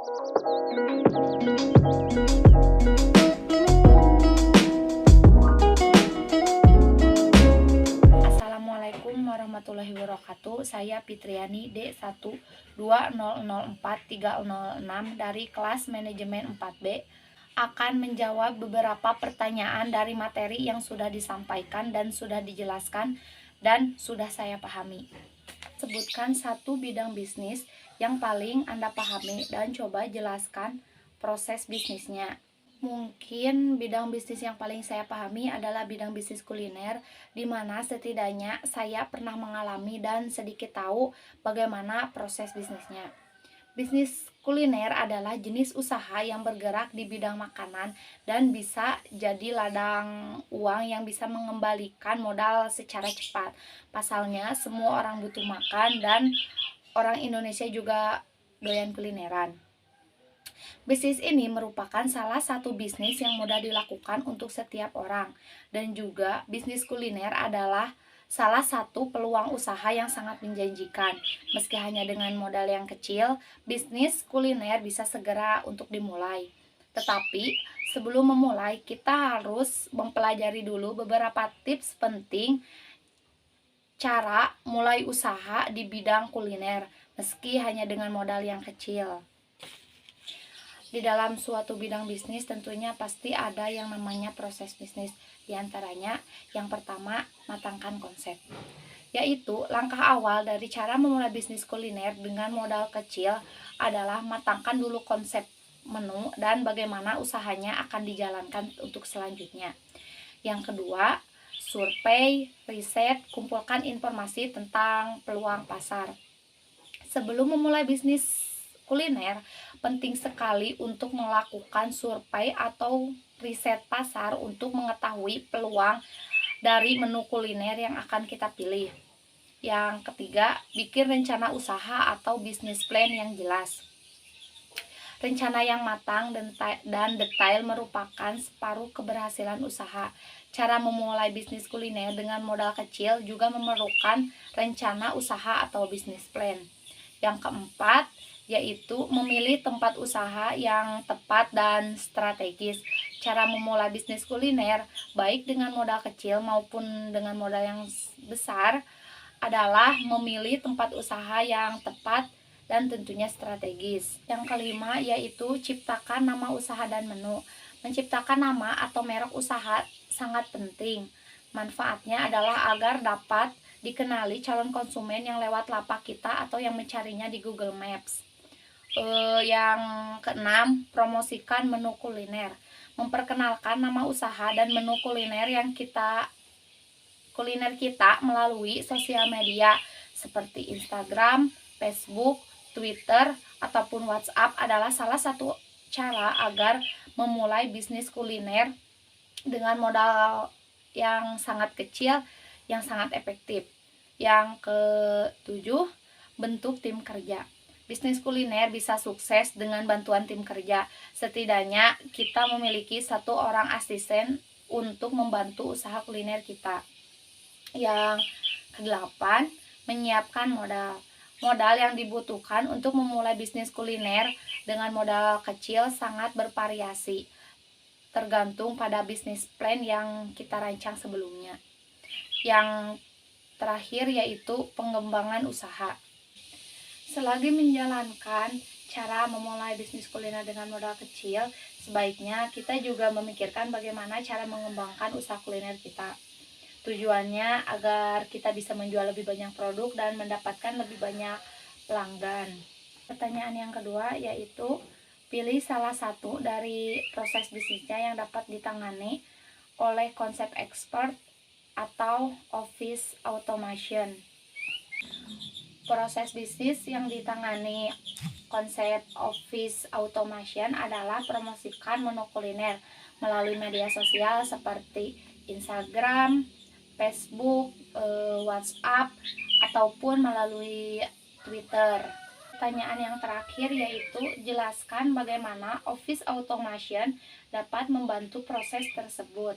Assalamualaikum warahmatullahi wabarakatuh. Saya Fitriani D120043006 dari kelas manajemen 4B akan menjawab beberapa pertanyaan dari materi yang sudah disampaikan dan sudah dijelaskan dan sudah saya pahami. Sebutkan satu bidang bisnis yang paling Anda pahami dan coba jelaskan proses bisnisnya. Mungkin bidang bisnis yang paling saya pahami adalah bidang bisnis kuliner, di mana setidaknya saya pernah mengalami dan sedikit tahu bagaimana proses bisnisnya. Bisnis kuliner adalah jenis usaha yang bergerak di bidang makanan dan bisa jadi ladang uang yang bisa mengembalikan modal secara cepat. Pasalnya, semua orang butuh makan dan orang Indonesia juga doyan kulineran. Bisnis ini merupakan salah satu bisnis yang mudah dilakukan untuk setiap orang, dan juga bisnis kuliner adalah salah satu peluang usaha yang sangat menjanjikan. Meski hanya dengan modal yang kecil, bisnis kuliner bisa segera untuk dimulai. Tetapi sebelum memulai, kita harus mempelajari dulu beberapa tips penting cara mulai usaha di bidang kuliner, meski hanya dengan modal yang kecil. Di dalam suatu bidang bisnis tentunya pasti ada yang namanya proses bisnis. Di antaranya, yang pertama, matangkan konsep. Yaitu, langkah awal dari cara memulai bisnis kuliner dengan modal kecil adalah matangkan dulu konsep menu dan bagaimana usahanya akan dijalankan untuk selanjutnya. Yang kedua, survei, riset, kumpulkan informasi tentang peluang pasar. Sebelum memulai bisnis kuliner, penting sekali untuk melakukan survei atau riset pasar untuk mengetahui peluang dari menu kuliner yang akan kita pilih. Yang ketiga, bikin rencana usaha atau bisnis plan yang jelas. Rencana yang matang dan detail merupakan separuh keberhasilan usaha. Cara memulai bisnis kuliner dengan modal kecil juga memerlukan rencana usaha atau bisnis plan. Yang keempat, yaitu memilih tempat usaha yang tepat dan strategis. Cara memulai bisnis kuliner, baik dengan modal kecil maupun dengan modal yang besar, adalah memilih tempat usaha yang tepat dan tentunya strategis. Yang kelima, yaitu ciptakan nama usaha dan menu. Menciptakan nama atau merek usaha sangat penting. Manfaatnya adalah agar dapat dikenali calon konsumen yang lewat lapak kita atau yang mencarinya di Google Maps. Yang keenam, promosikan menu kuliner. Memperkenalkan nama usaha dan menu kuliner kita melalui sosial media seperti Instagram, Facebook, Twitter, ataupun WhatsApp adalah salah satu cara agar memulai bisnis kuliner dengan modal yang sangat kecil, yang sangat efektif. Yang ketujuh, bentuk tim kerja. Bisnis kuliner bisa sukses dengan bantuan tim kerja. Setidaknya kita memiliki satu orang asisten untuk membantu usaha kuliner kita. Yang kedelapan, menyiapkan modal. Modal yang dibutuhkan untuk memulai bisnis kuliner dengan modal kecil sangat bervariasi, tergantung pada bisnis plan yang kita rancang sebelumnya. Yang terakhir yaitu pengembangan usaha. Selagi menjalankan cara memulai bisnis kuliner dengan modal kecil, sebaiknya kita juga memikirkan bagaimana cara mengembangkan usaha kuliner kita. Tujuannya agar kita bisa menjual lebih banyak produk dan mendapatkan lebih banyak pelanggan. Pertanyaan yang kedua yaitu, pilih salah satu dari proses bisnisnya yang dapat ditangani oleh konsep expert atau office automation. Proses bisnis yang ditangani konsep office automation adalah promosikan menu kuliner melalui media sosial seperti Instagram, Facebook, WhatsApp, ataupun melalui Twitter. Pertanyaan yang terakhir yaitu, jelaskan bagaimana office automation dapat membantu proses tersebut.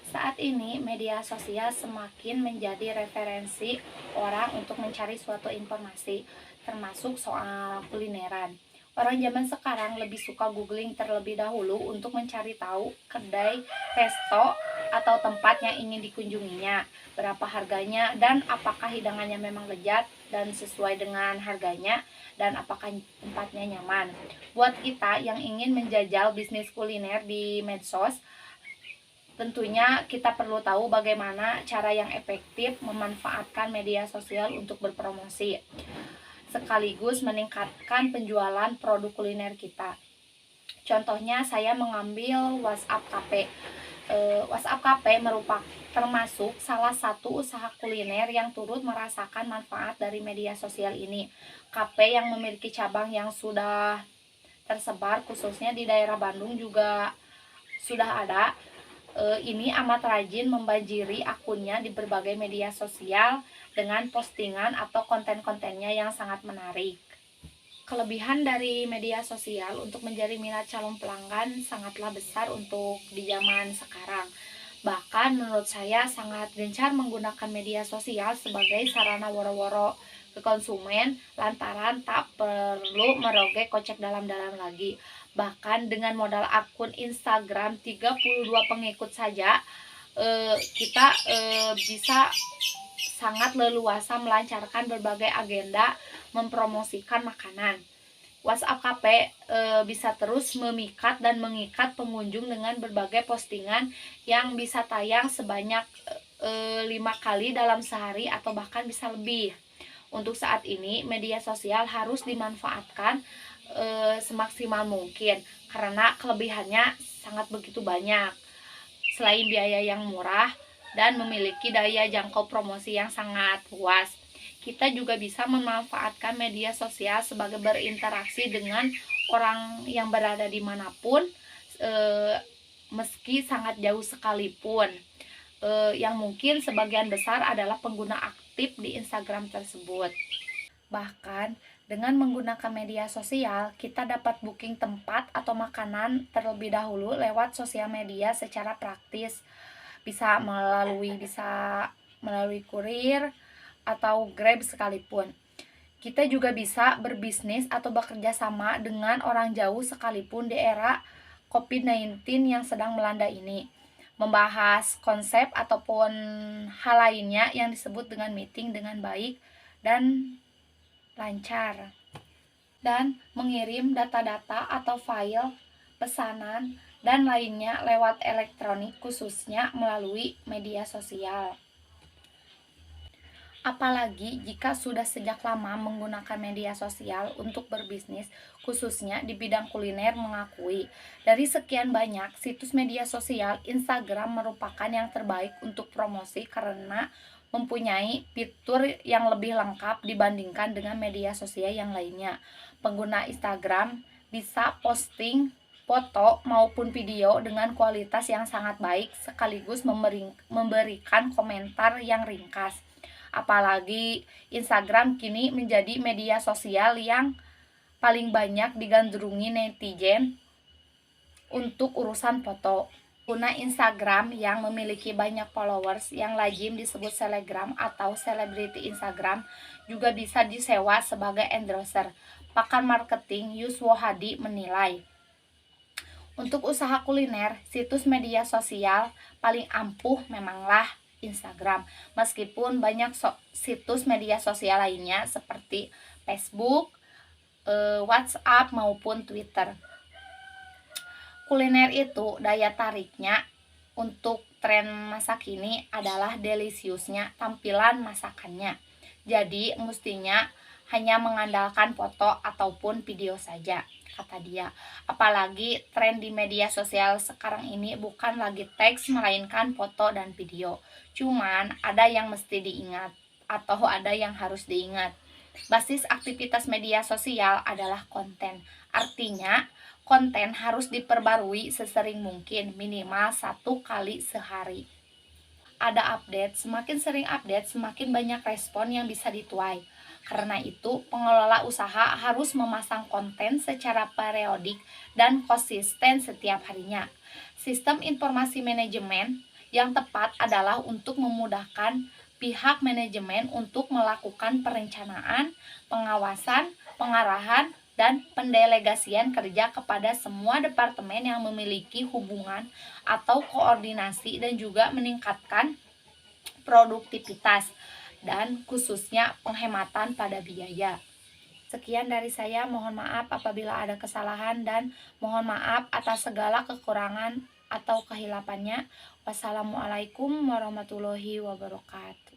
Saat ini, media sosial semakin menjadi referensi orang untuk mencari suatu informasi, termasuk soal kulineran. Orang zaman sekarang lebih suka googling terlebih dahulu untuk mencari tahu kedai, resto, atau tempat yang ingin dikunjunginya, berapa harganya, dan apakah hidangannya memang lezat dan sesuai dengan harganya, dan apakah tempatnya nyaman. Buat kita yang ingin menjajal bisnis kuliner di medsos, tentunya kita perlu tahu bagaimana cara yang efektif memanfaatkan media sosial untuk berpromosi, sekaligus meningkatkan penjualan produk kuliner kita. Contohnya saya mengambil WhatsApp Cafe. WhatsApp Cafe merupakan termasuk salah satu usaha kuliner yang turut merasakan manfaat dari media sosial ini. Cafe yang memiliki cabang yang sudah tersebar khususnya di daerah Bandung juga sudah ada. Ini amat rajin membanjiri akunnya di berbagai media sosial dengan postingan atau konten-kontennya yang sangat menarik. Kelebihan dari media sosial untuk menjadi minat calon pelanggan sangatlah besar untuk di zaman sekarang. Bahkan menurut saya sangat gencar menggunakan media sosial sebagai sarana woro-woro ke konsumen lantaran tak perlu merogoh kocek dalam-dalam lagi. Bahkan dengan modal akun Instagram 32 pengikut saja, kita bisa sangat leluasa melancarkan berbagai agenda mempromosikan makanan. WhatsApp Cafe bisa terus memikat dan mengikat pengunjung dengan berbagai postingan yang bisa tayang sebanyak 5 kali dalam sehari atau bahkan bisa lebih. Untuk saat ini media sosial harus dimanfaatkan semaksimal mungkin karena kelebihannya sangat begitu banyak. Selain biaya yang murah dan memiliki daya jangkau promosi yang sangat luas, kita juga bisa memanfaatkan media sosial sebagai berinteraksi dengan orang yang berada dimanapun, meski sangat jauh sekalipun, yang mungkin sebagian besar adalah pengguna aktif di Instagram tersebut. Bahkan dengan menggunakan media sosial, kita dapat booking tempat atau makanan terlebih dahulu lewat sosial media secara praktis. Bisa melalui kurir atau Grab sekalipun. Kita juga bisa berbisnis atau bekerja sama dengan orang jauh sekalipun di era COVID-19 yang sedang melanda ini. Membahas konsep ataupun hal lainnya yang disebut dengan meeting dengan baik dan lancar. Dan mengirim data-data atau file, pesanan, dan lainnya lewat elektronik khususnya melalui media sosial. Apalagi jika sudah sejak lama menggunakan media sosial untuk berbisnis, khususnya di bidang kuliner mengakui, dari sekian banyak situs media sosial, Instagram merupakan yang terbaik untuk promosi karena mempunyai fitur yang lebih lengkap dibandingkan dengan media sosial yang lainnya. Pengguna Instagram bisa posting foto maupun video dengan kualitas yang sangat baik sekaligus memberikan komentar yang ringkas. Apalagi Instagram kini menjadi media sosial yang paling banyak digandrungi netizen untuk urusan foto. Pengguna Instagram yang memiliki banyak followers yang lazim disebut selebgram atau selebriti Instagram juga bisa disewa sebagai endorser. Pakar marketing Yuswo Hadi menilai, untuk usaha kuliner, situs media sosial paling ampuh memanglah Instagram. Meskipun banyak situs media sosial lainnya seperti Facebook, WhatsApp maupun Twitter. Kuliner itu daya tariknya untuk tren masa kini adalah deliciousnya tampilan masakannya. Jadi mestinya hanya mengandalkan foto ataupun video saja, kata dia. Apalagi tren di media sosial sekarang ini bukan lagi teks melainkan foto dan video. Cuman ada yang mesti diingat atau ada yang harus diingat. Basis aktivitas media sosial adalah konten. Artinya konten harus diperbarui sesering mungkin, minimal 1 kali sehari. Ada update, semakin sering update semakin banyak respon yang bisa dituai. Karena itu, pengelola usaha harus memasang konten secara periodik dan konsisten setiap harinya. Sistem informasi manajemen yang tepat adalah untuk memudahkan pihak manajemen untuk melakukan perencanaan, pengawasan, pengarahan, dan pendelegasian kerja kepada semua departemen yang memiliki hubungan atau koordinasi dan juga meningkatkan produktivitas dan khususnya penghematan pada biaya. Sekian dari saya, mohon maaf apabila ada kesalahan dan mohon maaf atas segala kekurangan atau kehilafannya. Wassalamualaikum warahmatullahi wabarakatuh.